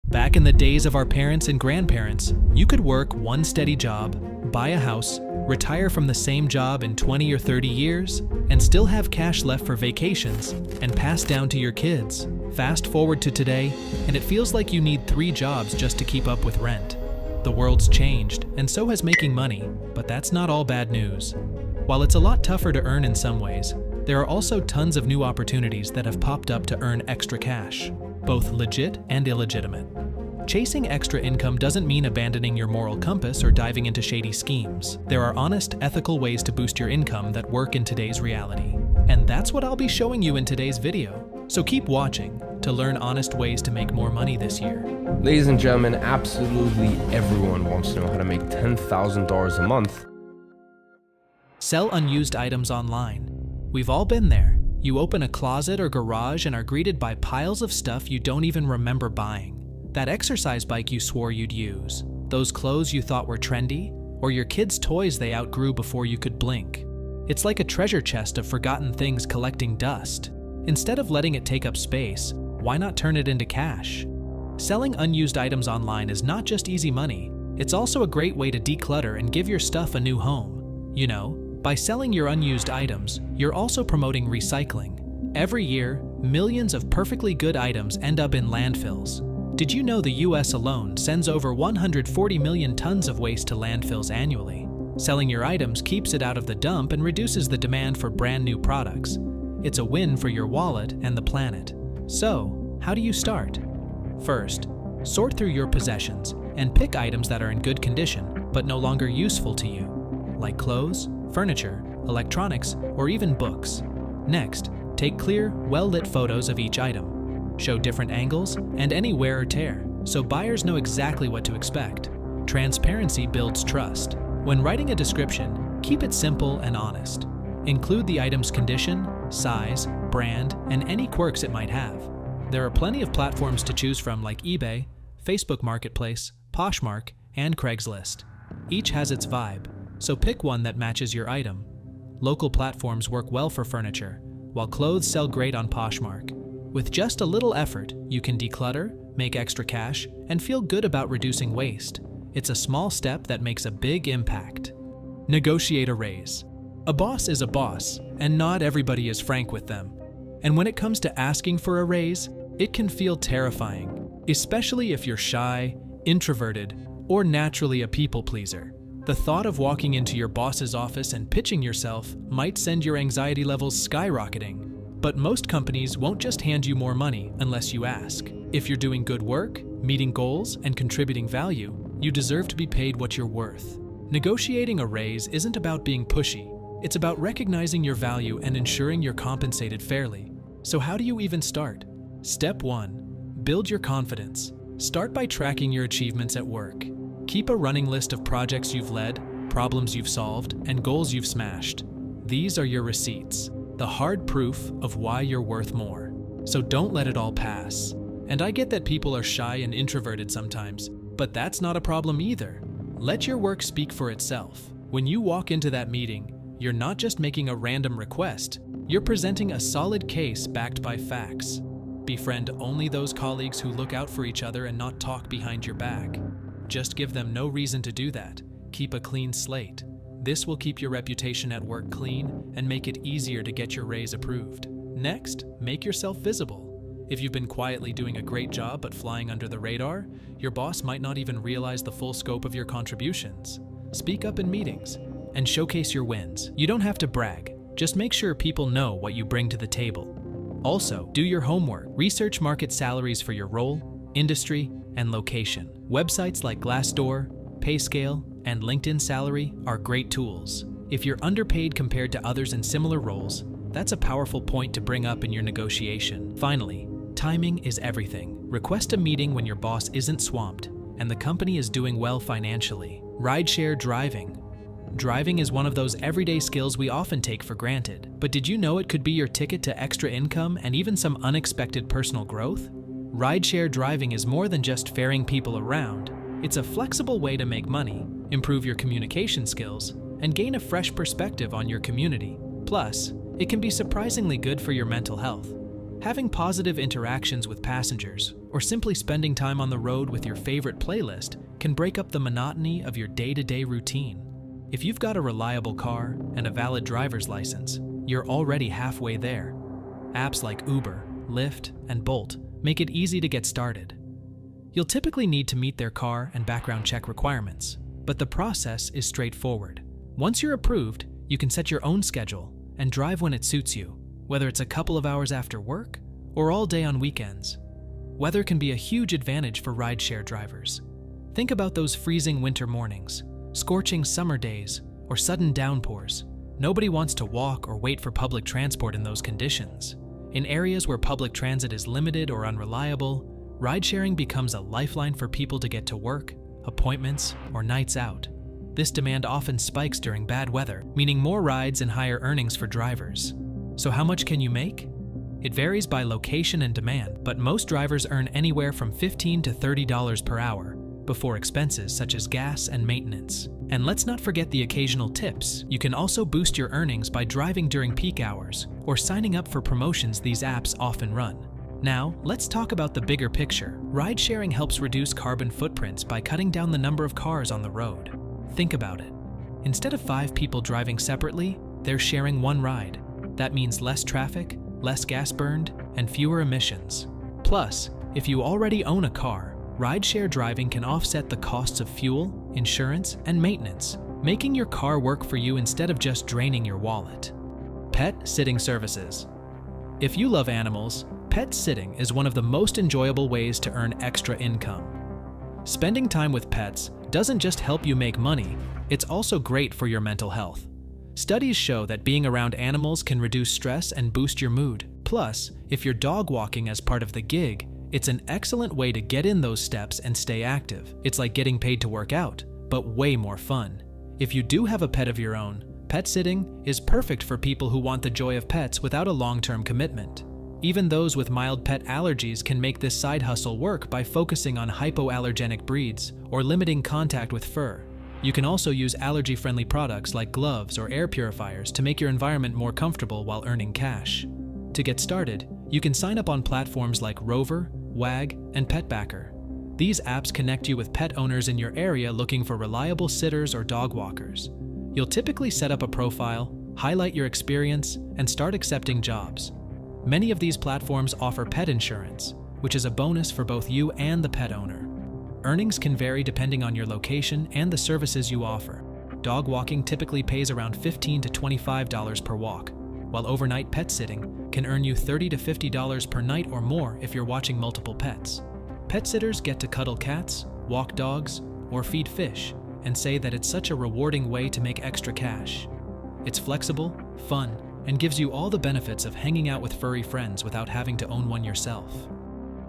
Back in the days of our parents and grandparents, you could work one steady job, buy a house, retire from the same job in 20 or 30 years, and still have cash left for vacations and pass down to your kids. Fast forward to today, and it feels like you need 3 jobs just to keep up with rent. The world's changed, and so has making money, but that's not all bad news. While it's a lot tougher to earn in some ways, there are also tons of new opportunities that have popped up to earn extra cash, both legit and illegitimate. Chasing extra income doesn't mean abandoning your moral compass or diving into shady schemes. There are honest, ethical ways to boost your income that work in today's reality. And that's what I'll be showing you in today's video. So keep watching to learn honest ways to make more money this year. Ladies and gentlemen, absolutely everyone wants to know how to make $10,000 a month. Sell unused items online. We've all been there. You open a closet or garage and are greeted by piles of stuff you don't even remember buying. That exercise bike you swore you'd use, those clothes you thought were trendy, or your kids' toys they outgrew before you could blink. It's like a treasure chest of forgotten things collecting dust. Instead of letting it take up space, why not turn it into cash? Selling unused items online is not just easy money, it's also a great way to declutter and give your stuff a new home. You know, by selling your unused items, you're also promoting recycling. Every year, millions of perfectly good items end up in landfills. Did you know the US alone sends over 140 million tons of waste to landfills annually? Selling your items keeps it out of the dump and reduces the demand for brand new products. It's a win for your wallet and the planet. So, how do you start? First, sort through your possessions and pick items that are in good condition but no longer useful to you, like clothes, furniture, electronics, or even books. Next, take clear, well-lit photos of each item. Show different angles and any wear or tear, so buyers know exactly what to expect. Transparency builds trust. When writing a description, keep it simple and honest. Include the item's condition, size, brand, and any quirks it might have. There are plenty of platforms to choose from like eBay, Facebook Marketplace, Poshmark, and Craigslist. Each has its vibe, so pick one that matches your item. Local platforms work well for furniture, while clothes sell great on Poshmark. With just a little effort, you can declutter, make extra cash, and feel good about reducing waste. It's a small step that makes a big impact. Negotiate a raise. A boss is a boss, and not everybody is frank with them. And when it comes to asking for a raise, it can feel terrifying, especially if you're shy, introverted, or naturally a people pleaser. The thought of walking into your boss's office and pitching yourself might send your anxiety levels skyrocketing. But most companies won't just hand you more money unless you ask. If you're doing good work, meeting goals, and contributing value, you deserve to be paid what you're worth. Negotiating a raise isn't about being pushy. It's about recognizing your value and ensuring you're compensated fairly. So how do you even start? Step 1. Build your confidence. Start by tracking your achievements at work. Keep a running list of projects you've led, problems you've solved, and goals you've smashed. These are your receipts. The hard proof of why you're worth more. So don't let it all pass. And I get that people are shy and introverted sometimes, but that's not a problem either. Let your work speak for itself. When you walk into that meeting, you're not just making a random request, you're presenting a solid case backed by facts. Befriend only those colleagues who look out for each other and not talk behind your back. Just give them no reason to do that. Keep a clean slate. This will keep your reputation at work clean and make it easier to get your raise approved. Next, make yourself visible. If you've been quietly doing a great job but flying under the radar, your boss might not even realize the full scope of your contributions. Speak up in meetings and showcase your wins. You don't have to brag, just make sure people know what you bring to the table. Also, do your homework. Research market salaries for your role, industry, and location. Websites like Glassdoor, Payscale, and LinkedIn Salary are great tools. If you're underpaid compared to others in similar roles, that's a powerful point to bring up in your negotiation. Finally, timing is everything. Request a meeting when your boss isn't swamped and the company is doing well financially. Rideshare driving. Driving is one of those everyday skills we often take for granted. But did you know it could be your ticket to extra income and even some unexpected personal growth? Rideshare driving is more than just ferrying people around. It's a flexible way to make money, improve your communication skills, and gain a fresh perspective on your community. Plus, it can be surprisingly good for your mental health. Having positive interactions with passengers, or simply spending time on the road with your favorite playlist can break up the monotony of your day-to-day routine. If you've got a reliable car and a valid driver's license, you're already halfway there. Apps like Uber, Lyft, and Bolt make it easy to get started. You'll typically need to meet their car and background check requirements, but the process is straightforward. Once you're approved, you can set your own schedule and drive when it suits you, whether it's a couple of hours after work or all day on weekends. Weather can be a huge advantage for rideshare drivers. Think about those freezing winter mornings, scorching summer days, or sudden downpours. Nobody wants to walk or wait for public transport in those conditions. In areas where public transit is limited or unreliable, ride-sharing becomes a lifeline for people to get to work, appointments, or nights out. This demand often spikes during bad weather, meaning more rides and higher earnings for drivers. So how much can you make? It varies by location and demand, but most drivers earn anywhere from $15 to $30 per hour, before expenses such as gas and maintenance. And let's not forget the occasional tips. You can also boost your earnings by driving during peak hours or signing up for promotions these apps often run. Now, let's talk about the bigger picture. Ride-sharing helps reduce carbon footprints by cutting down the number of cars on the road. Think about it. Instead of 5 people driving separately, they're sharing one ride. That means less traffic, less gas burned, and fewer emissions. Plus, if you already own a car, rideshare driving can offset the costs of fuel, insurance, and maintenance, making your car work for you instead of just draining your wallet. Pet sitting services. If you love animals, pet sitting is one of the most enjoyable ways to earn extra income. Spending time with pets doesn't just help you make money, it's also great for your mental health. Studies show that being around animals can reduce stress and boost your mood. Plus, if you're dog walking as part of the gig, it's an excellent way to get in those steps and stay active. It's like getting paid to work out, but way more fun. If you do have a pet of your own, pet sitting is perfect for people who want the joy of pets without a long-term commitment. Even those with mild pet allergies can make this side hustle work by focusing on hypoallergenic breeds or limiting contact with fur. You can also use allergy-friendly products like gloves or air purifiers to make your environment more comfortable while earning cash. To get started, you can sign up on platforms like Rover, Wag, and Petbacker. These apps connect you with pet owners in your area looking for reliable sitters or dog walkers. You'll typically set up a profile, highlight your experience, and start accepting jobs. Many of these platforms offer pet insurance, which is a bonus for both you and the pet owner. Earnings can vary depending on your location and the services you offer. Dog walking typically pays around $15 to $25 per walk, while overnight pet sitting can earn you $30 to $50 per night or more if you're watching multiple pets. Pet sitters get to cuddle cats, walk dogs, or feed fish, and say that it's such a rewarding way to make extra cash. It's flexible, fun, and gives you all the benefits of hanging out with furry friends without having to own one yourself.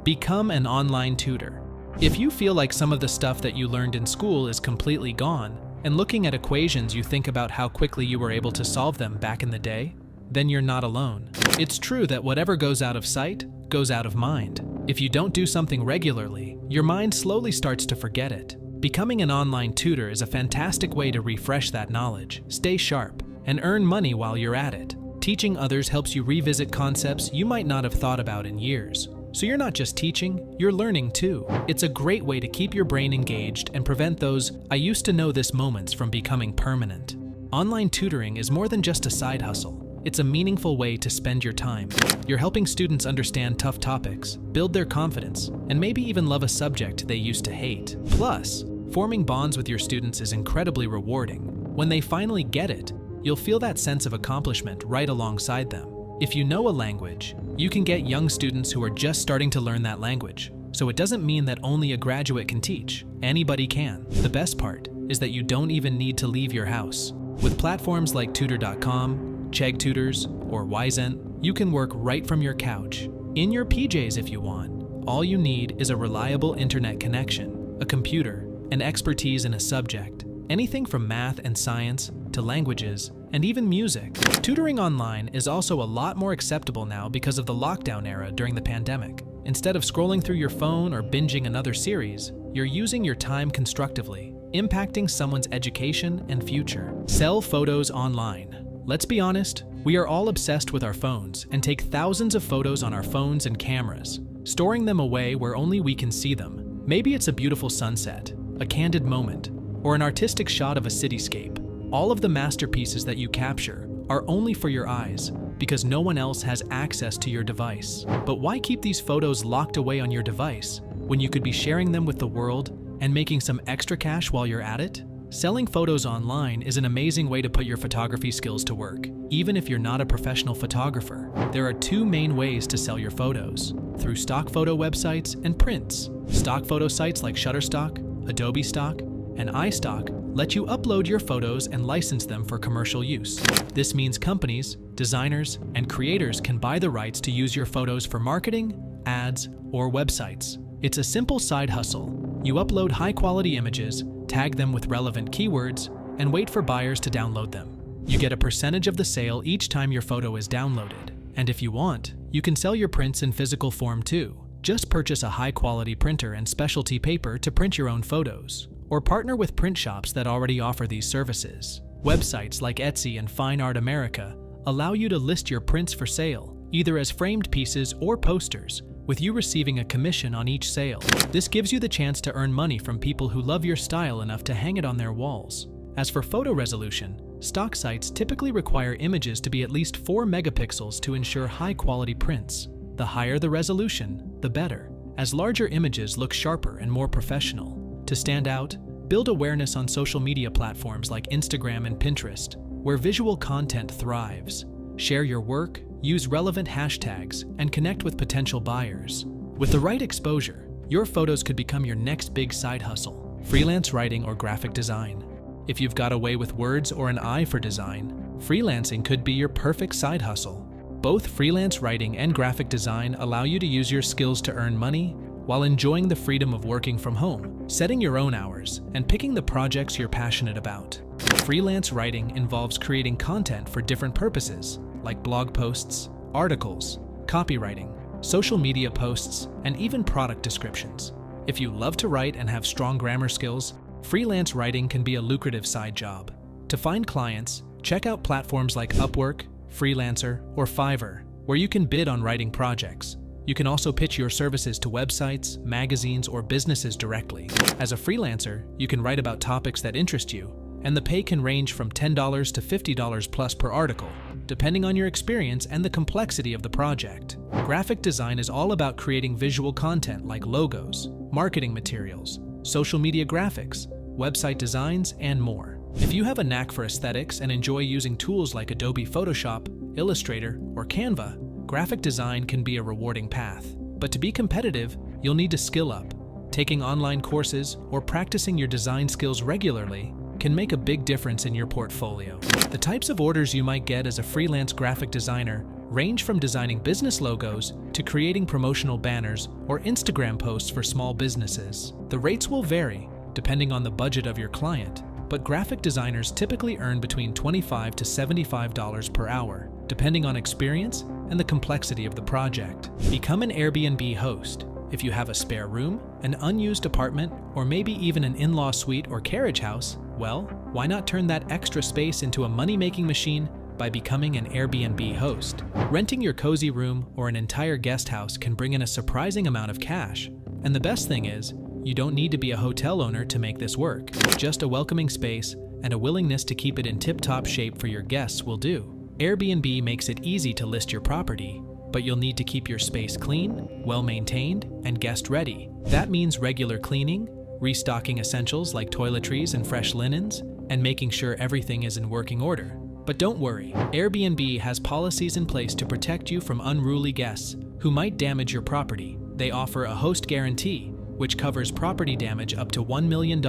Become an online tutor. If you feel like some of the stuff that you learned in school is completely gone, and looking at equations you think about how quickly you were able to solve them back in the day, then you're not alone. It's true that whatever goes out of sight goes out of mind. If you don't do something regularly, your mind slowly starts to forget it. Becoming an online tutor is a fantastic way to refresh that knowledge, stay sharp, and earn money while you're at it. Teaching others helps you revisit concepts you might not have thought about in years. So you're not just teaching, you're learning too. It's a great way to keep your brain engaged and prevent those "I used to know this" moments from becoming permanent. Online tutoring is more than just a side hustle. It's a meaningful way to spend your time. You're helping students understand tough topics, build their confidence, and maybe even love a subject they used to hate. Plus, forming bonds with your students is incredibly rewarding. When they finally get it, you'll feel that sense of accomplishment right alongside them. If you know a language, you can get young students who are just starting to learn that language. So it doesn't mean that only a graduate can teach. Anybody can. The best part is that you don't even need to leave your house. With platforms like Tutor.com, Chegg Tutors, or Wyzent, you can work right from your couch, in your PJs if you want. All you need is a reliable internet connection, a computer, and expertise in a subject. Anything from math and science to languages and even music. Tutoring online is also a lot more acceptable now because of the lockdown era during the pandemic. Instead of scrolling through your phone or binging another series, you're using your time constructively, impacting someone's education and future. Sell photos online. Let's be honest, we are all obsessed with our phones and take thousands of photos on our phones and cameras. storing them away where only we can see them. Maybe it's a beautiful sunset, a candid moment, or an artistic shot of a cityscape. All of the masterpieces that you capture are only for your eyes because no one else has access to your device. But why keep these photos locked away on your device when you could be sharing them with the world and making some extra cash while you're at it? Selling photos online is an amazing way to put your photography skills to work. Even if you're not a professional photographer, there are two main ways to sell your photos: through stock photo websites and prints. Stock photo sites like Shutterstock, Adobe Stock, and iStock let you upload your photos and license them for commercial use. This means companies, designers, and creators can buy the rights to use your photos for marketing, ads, or websites. It's a simple side hustle. You upload high-quality images, tag them with relevant keywords, and wait for buyers to download them. You get a percentage of the sale each time your photo is downloaded. And if you want, you can sell your prints in physical form too. Just purchase a high-quality printer and specialty paper to print your own photos, or partner with print shops that already offer these services. Websites like Etsy and Fine Art America allow you to list your prints for sale, either as framed pieces or posters, with you receiving a commission on each sale. This gives you the chance to earn money from people who love your style enough to hang it on their walls. As for photo resolution, stock sites typically require images to be at least 4 megapixels to ensure high-quality prints. The higher the resolution, the better, as larger images look sharper and more professional. To stand out, build awareness on social media platforms like Instagram and Pinterest, where visual content thrives. Share your work, use relevant hashtags, and connect with potential buyers. With the right exposure, your photos could become your next big side hustle: freelance writing or graphic design. If you've got a way with words or an eye for design, freelancing could be your perfect side hustle. Both freelance writing and graphic design allow you to use your skills to earn money while enjoying the freedom of working from home, setting your own hours, and picking the projects you're passionate about. Freelance writing involves creating content for different purposes, like blog posts, articles, copywriting, social media posts, and even product descriptions. If you love to write and have strong grammar skills, freelance writing can be a lucrative side job. To find clients, check out platforms like Upwork, Freelancer, or Fiverr, where you can bid on writing projects. You can also pitch your services to websites, magazines, or businesses directly. As a freelancer, you can write about topics that interest you, and the pay can range from $10 to $50 plus per article, depending on your experience and the complexity of the project. Graphic design is all about creating visual content like logos, marketing materials, social media graphics, website designs, and more. If you have a knack for aesthetics and enjoy using tools like Adobe Photoshop, Illustrator, or Canva, graphic design can be a rewarding path. But to be competitive, you'll need to skill up. Taking online courses or practicing your design skills regularly can make a big difference in your portfolio. The types of orders you might get as a freelance graphic designer range from designing business logos to creating promotional banners or Instagram posts for small businesses. The rates will vary depending on the budget of your client, but graphic designers typically earn between $25 to $75 per hour, depending on experience and the complexity of the project. Become an Airbnb host. If you have a spare room, an unused apartment, or maybe even an in-law suite or carriage house, well, why not turn that extra space into a money-making machine by becoming an Airbnb host? Renting your cozy room or an entire guest house can bring in a surprising amount of cash. And the best thing is, you don't need to be a hotel owner to make this work. Just a welcoming space and a willingness to keep it in tip-top shape for your guests will do. Airbnb makes it easy to list your property, but you'll need to keep your space clean, well-maintained, and guest-ready. That means regular cleaning, restocking essentials like toiletries and fresh linens, and making sure everything is in working order. But don't worry, Airbnb has policies in place to protect you from unruly guests who might damage your property. They offer a host guarantee, which covers property damage up to $1 million,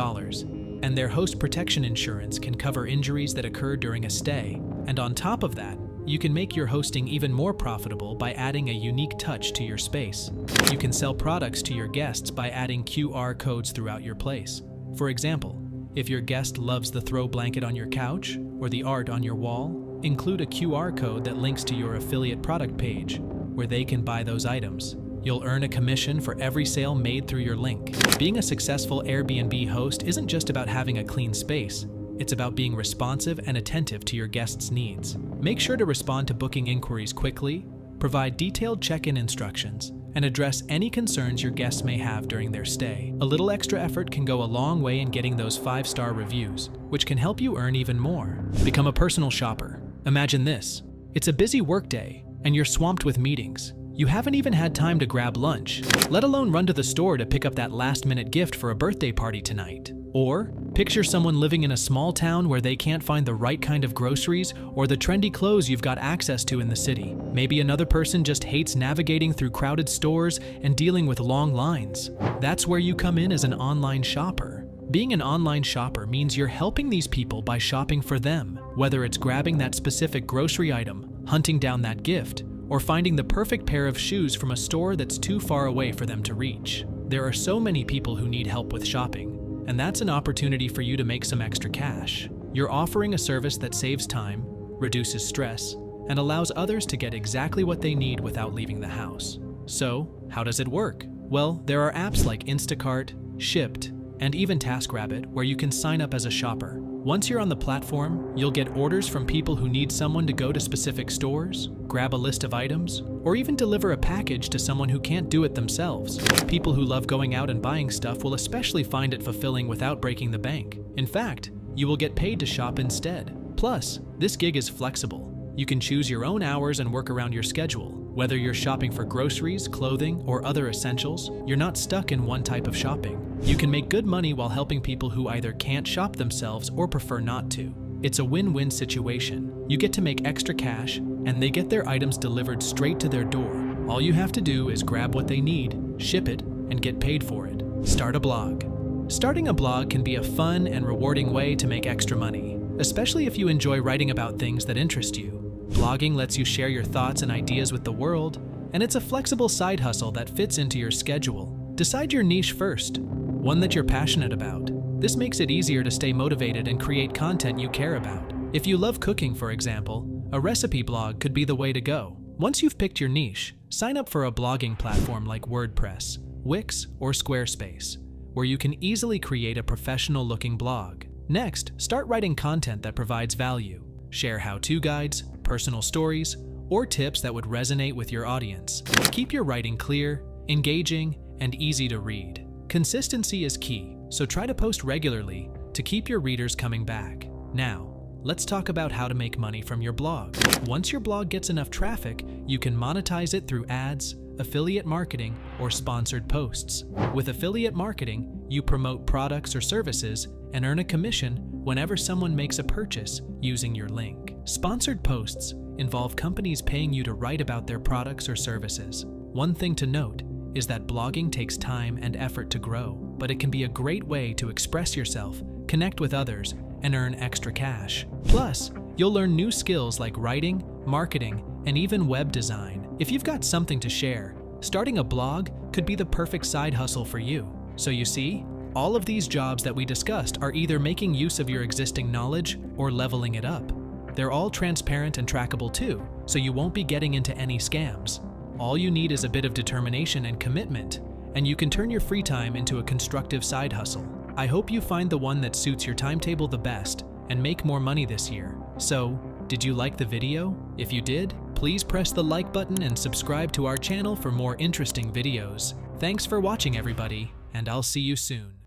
and their host protection insurance can cover injuries that occur during a stay. And on top of that, you can make your hosting even more profitable by adding a unique touch to your space. You can sell products to your guests by adding QR codes throughout your place. For example, if your guest loves the throw blanket on your couch or the art on your wall, include a QR code that links to your affiliate product page, where they can buy those items. You'll earn a commission for every sale made through your link. Being a successful Airbnb host isn't just about having a clean space. It's about being responsive and attentive to your guests' needs. Make sure to respond to booking inquiries quickly, provide detailed check-in instructions, and address any concerns your guests may have during their stay. A little extra effort can go a long way in getting those 5-star reviews, which can help you earn even more. Become a personal shopper. Imagine this. It's a busy workday, and you're swamped with meetings. You haven't even had time to grab lunch, let alone run to the store to pick up that last-minute gift for a birthday party tonight. Or picture someone living in a small town where they can't find the right kind of groceries or the trendy clothes you've got access to in the city. Maybe another person just hates navigating through crowded stores and dealing with long lines. That's where you come in as an online shopper. Being an online shopper means you're helping these people by shopping for them, whether it's grabbing that specific grocery item, hunting down that gift, or finding the perfect pair of shoes from a store that's too far away for them to reach. There are so many people who need help with shopping, and that's an opportunity for you to make some extra cash. You're offering a service that saves time, reduces stress, and allows others to get exactly what they need without leaving the house. So, how does it work? Well, there are apps like Instacart, Shipped, and even TaskRabbit where you can sign up as a shopper. Once you're on the platform, you'll get orders from people who need someone to go to specific stores, grab a list of items, or even deliver a package to someone who can't do it themselves. People who love going out and buying stuff will especially find it fulfilling without breaking the bank. In fact, you will get paid to shop instead. Plus, this gig is flexible. You can choose your own hours and work around your schedule. Whether you're shopping for groceries, clothing, or other essentials, you're not stuck in one type of shopping. You can make good money while helping people who either can't shop themselves or prefer not to. It's a win-win situation. You get to make extra cash, and they get their items delivered straight to their door. All you have to do is grab what they need, ship it, and get paid for it. Start a blog. Starting a blog can be a fun and rewarding way to make extra money, especially if you enjoy writing about things that interest you. Blogging lets you share your thoughts and ideas with the world, and it's a flexible side hustle that fits into your schedule. Decide your niche first, one that you're passionate about. This makes it easier to stay motivated and create content you care about. If you love cooking, for example, a recipe blog could be the way to go. Once you've picked your niche, sign up for a blogging platform like WordPress, Wix, or Squarespace, where you can easily create a professional-looking blog. Next, start writing content that provides value. Share how-to guides, personal stories, or tips that would resonate with your audience. Keep your writing clear, engaging, and easy to read. Consistency is key, so try to post regularly to keep your readers coming back. Now, let's talk about how to make money from your blog. Once your blog gets enough traffic, you can monetize it through ads, affiliate marketing, or sponsored posts. With affiliate marketing, you promote products or services and earn a commission whenever someone makes a purchase using your link. Sponsored posts involve companies paying you to write about their products or services. One thing to note is that blogging takes time and effort to grow, but it can be a great way to express yourself, connect with others, and earn extra cash. Plus, you'll learn new skills like writing, marketing, and even web design. If you've got something to share, starting a blog could be the perfect side hustle for you. So you see, all of these jobs that we discussed are either making use of your existing knowledge or leveling it up. They're all transparent and trackable too, so you won't be getting into any scams. All you need is a bit of determination and commitment, and you can turn your free time into a constructive side hustle. I hope you find the one that suits your timetable the best and make more money this year. So, did you like the video? If you did, please press the like button and subscribe to our channel for more interesting videos. Thanks for watching, everybody, and I'll see you soon.